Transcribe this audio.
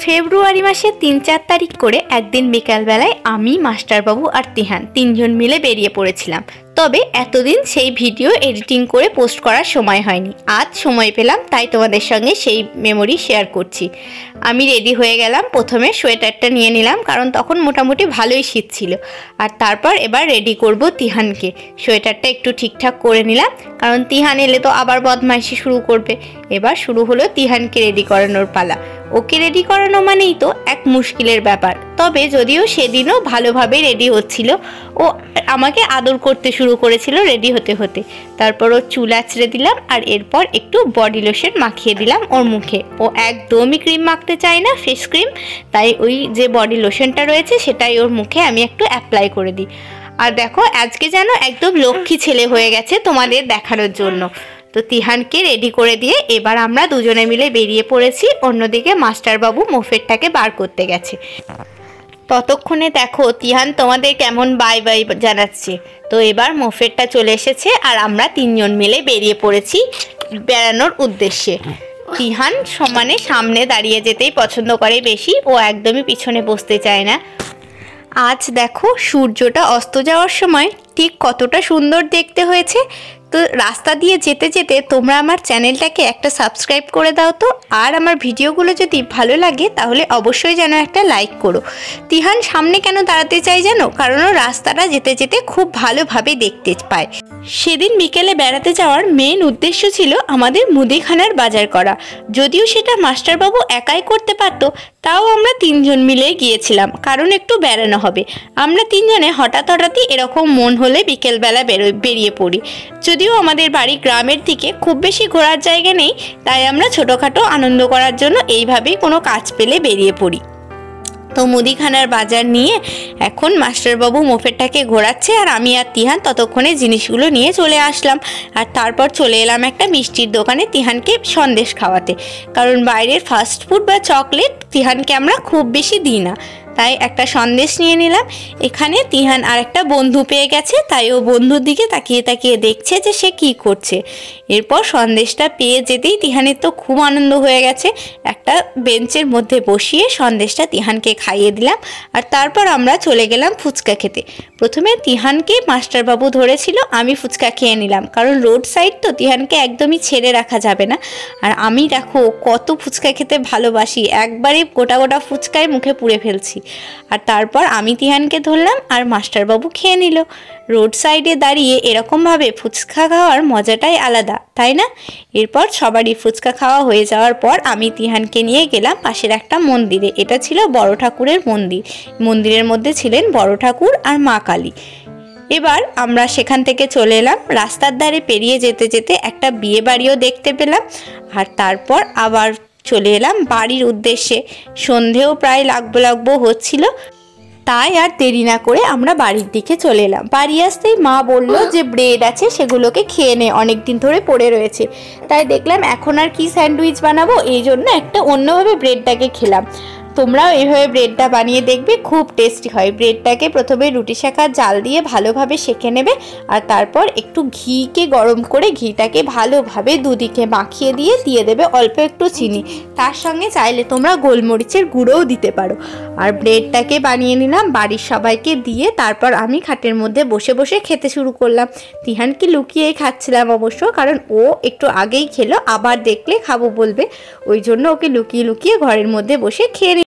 ফেব্রুয়ারি মাসের ৩-৪ তারিখ করে একদিন বিকালবেলায় আমি, মাস্টারবাবু আর তিহান তিনজন মিলে বেরিয়ে পড়েছিলাম। তবে এতদিন সেই ভিডিও এডিটিং করে পোস্ট করার সময় হয়নি। আজ সময় পেলাম, তাই তোমাদের সঙ্গে সেই মেমোরি শেয়ার করছি। আমি রেডি হয়ে গেলাম। প্রথমে সোয়েটারটা নিয়ে নিলাম, কারণ তখন মোটামুটি ভালোই শীত ছিল। আর তারপর এবার রেডি করব তিহানকে। সোয়েটারটা একটু ঠিকঠাক করে নিলাম, কারণ তিহান এলে তো আবার বদমাইশি শুরু করবে। এবার শুরু হলো তিহানকে রেডি করানোর পালা। ওকে রেডি করানো মানেই তো এক মুশকিলের ব্যাপার। তবে যদিও সেদিনও ভালোভাবে রেডি হচ্ছিল, ও আমাকে আদর করতে শুরু করেছিল রেডি হতে হতে। তারপর ওর চুল আঁচড়ে দিলাম, আর এরপর একটু বডি লোশন মাখিয়ে দিলাম ওর মুখে। ও একদমই ক্রিম মাখতে চায় না, ফেস ক্রিম, তাই ওই যে বডি লোশনটা রয়েছে সেটাই ওর মুখে আমি একটু অ্যাপ্লাই করে দিই। আর দেখো, আজকে যেন একদম লক্ষ্মী ছেলে হয়ে গেছে তোমাদের দেখানোর জন্য। তো তিহানকে রেডি করে দিয়ে এবার আমরা দুজনে মিলে বেরিয়ে পড়েছি। অন্যদিকে মাস্টারবাবু মোফেরটাকে বার করতে গেছে। ততক্ষণে দেখো তিহান তোমাদের কেমন বাই বাই জানাচ্ছে। তো এবার মোফেরটা চলে এসেছে, আর আমরা তিনজন মিলে বেরিয়ে পড়েছি বেড়ানোর উদ্দেশ্যে। তিহান সমানে সামনে দাঁড়িয়ে যেতেই পছন্দ করে বেশি, ও একদমই পিছনে বসতে চায় না। আজ দেখো সূর্যটা অস্ত যাওয়ার সময় ঠিক কতটা সুন্দর দেখতে হয়েছে। তো রাস্তা দিয়ে যেতে যেতে তোমরা আমার চ্যানেলটাকে একটা সাবস্ক্রাইব করে দাও তো। আর আমার ভিডিওগুলো যদি ভালো লাগে তাহলে অবশ্যই যেন একটা লাইক করো। তিহান সামনে কেন দাঁড়াতে চাই জানো? কারণ ও রাস্তাটা যেতে যেতে খুব ভালোভাবে দেখতে পায়। সেদিন বিকেলে বেড়াতে যাওয়ার মেন উদ্দেশ্য ছিল আমাদের মুদিখানার বাজার করা। যদিও সেটা মাস্টারবাবু একাই করতে পারতো, তাও আমরা তিনজন মিলে গিয়েছিলাম, কারণ একটু বেড়ানো হবে। আমরা তিনজনে হঠাৎই এরকম মন হলে বিকেলবেলা বেরিয়ে পড়ি। যদিও আমাদের বাড়ি গ্রামের দিকে, খুব বেশি ঘোরার জায়গা নেই, তাই আমরা ছোটোখাটো আনন্দ করার জন্য এইভাবেই কোনো কাজ পেলে বেরিয়ে পড়ি। তো মুদিখানার বাজার নিয়ে এখন মাস্টারবাবু মোফেরটাকে ঘোরাচ্ছে, আর আমি আর তিহান ততক্ষণে জিনিসগুলো নিয়ে চলে আসলাম। আর তারপর চলে এলাম একটা মিষ্টির দোকানে তিহানকে সন্দেশ খাওয়াতে, কারণ বাইরের ফাস্টফুড বা চকলেট তিহানকে আমরা খুব বেশি দিই না। তাই একটা সন্দেশ নিয়ে নিলাম। এখানে তিহান আর একটা বন্ধু পেয়ে গেছে, তাই ও বন্ধুর দিকে তাকিয়ে তাকিয়ে দেখছে যে সে কি করছে। এরপর সন্দেশটা পেয়ে যেতেই তিহানের তো খুব আনন্দ হয়ে গেছে। একটা বেঞ্চের মধ্যে বসিয়ে সন্দেশটা তিহানকে খাইয়ে দিলাম, আর তারপর আমরা চলে গেলাম ফুচকা খেতে। প্রথমে তিহানকে মাস্টারবাবু ধরেছিল, আমি ফুচকা খেয়ে নিলাম, কারণ রোড সাইড তো তিহানকে একদমই ছেড়ে রাখা যাবে না। আর আমি দেখো কত ফুচকা খেতে ভালোবাসি, একবারে গোটা গোটা ফুচকায় মুখে পুড়ে ফেলছি। আর তারপর আমি তিহানকে ধরলাম, আর মাস্টারবাবু খেয়ে নিল। রোড সাইডে দাঁড়িয়ে এরকমভাবে ফুচকা খাওয়ার মজাটাই আলাদা, তাই না? এরপর সবারই ফুচকা খাওয়া হয়ে যাওয়ার পর আমি তিহানকে নিয়ে গেলাম পাশের একটা মন্দিরে। এটা ছিল বড় ঠাকুরের মন্দির। মন্দিরের মধ্যে ছিলেন বড় ঠাকুর আর মা কালী। এবার আমরা সেখান থেকে চলে এলাম। রাস্তার ধারে পেরিয়ে যেতে যেতে একটা বিয়ে বাড়িও দেখতে পেলাম, আর তারপর আবার চলে এলাম বাড়ির উদ্দেশ্যে। সন্ধেও প্রায় লাগবো হচ্ছিল, তাই আর দেরি না করে আমরা বাড়ির দিকে চলে এলাম। বাড়ি আসতেই মা বলল যে ব্রেড আছে, সেগুলোকে খেয়ে নে, অনেক দিন ধরে পড়ে রয়েছে। তাই দেখলাম এখন আর কি স্যান্ডউইচ বানাবো, এই জন্য একটা অন্যভাবে ব্রেডটাকে খেলাম। তোমরাও এইভাবে ব্রেডটা বানিয়ে দেখবে, খুব টেস্টি হয়। ব্রেডটাকে প্রথমে রুটি সেঁকার জাল দিয়ে ভালোভাবে সেঁকে নেবে, আর তারপর একটু ঘিকে গরম করে ঘিটাকে ভালোভাবে দুদিকে মাখিয়ে দিয়ে দেবে অল্প একটু চিনি। তার সঙ্গে চাইলে তোমরা গোলমরিচের গুঁড়োও দিতে পারো। আর ব্রেডটাকে বানিয়ে নিলাম বাড়ির সবাইকে দিয়ে। তারপর আমি খাটের মধ্যে বসে বসে খেতে শুরু করলাম। তিহানকে লুকিয়েই খাচ্ছিলাম অবশ্য, কারণ ও একটু আগেই খেলো, আবার দেখলে খাবো বলবে, ওই জন্য ওকে লুকিয়ে লুকিয়ে ঘরের মধ্যে বসে খেয়ে